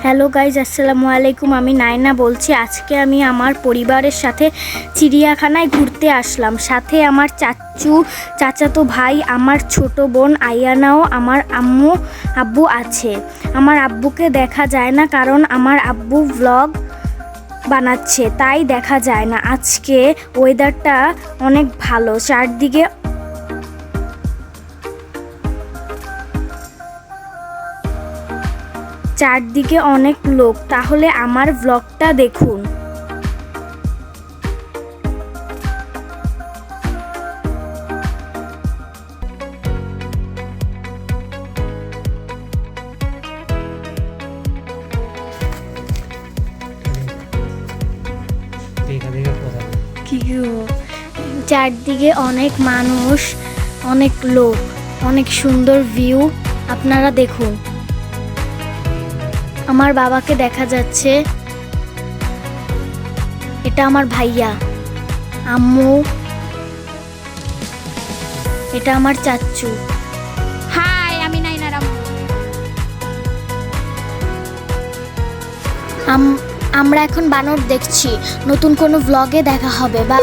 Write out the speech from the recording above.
Hello guys, আসসালামু আলাইকুম। আমি নাইনা বলছি। আজকে আমি আমার পরিবারের সাথে চিড়িয়াখানায় ঘুরতে আসলাম। সাথে আমার চাচাতো ভাই, আমার ছোট বোন আয়ানাও, আমার আব্বু আছে। আমার আব্বুকে দেখা যায় না কারণ আমার আব্বু ভ্লগ বানাচ্ছে, তাই দেখা যায় না। আজকে ওয়েদারটা অনেক ভালো, চারদিকে অনেক লোক। তাহলে আমার ভ্লগটা দেখুন। চারদিকে অনেক মানুষ, অনেক লোক, অনেক সুন্দর ভিউ। আপনারা দেখুন। আমার বাবাকে দেখা যাচ্ছে, এটা আমার ভাইয়া। আম্মু, এটা আমার চাচ্চু। হাই, আমি নাইনার আম্মু। আমরা এখন বানর দেখছি। নতুন কোনো ভ্লগে দেখা হবে। বাই।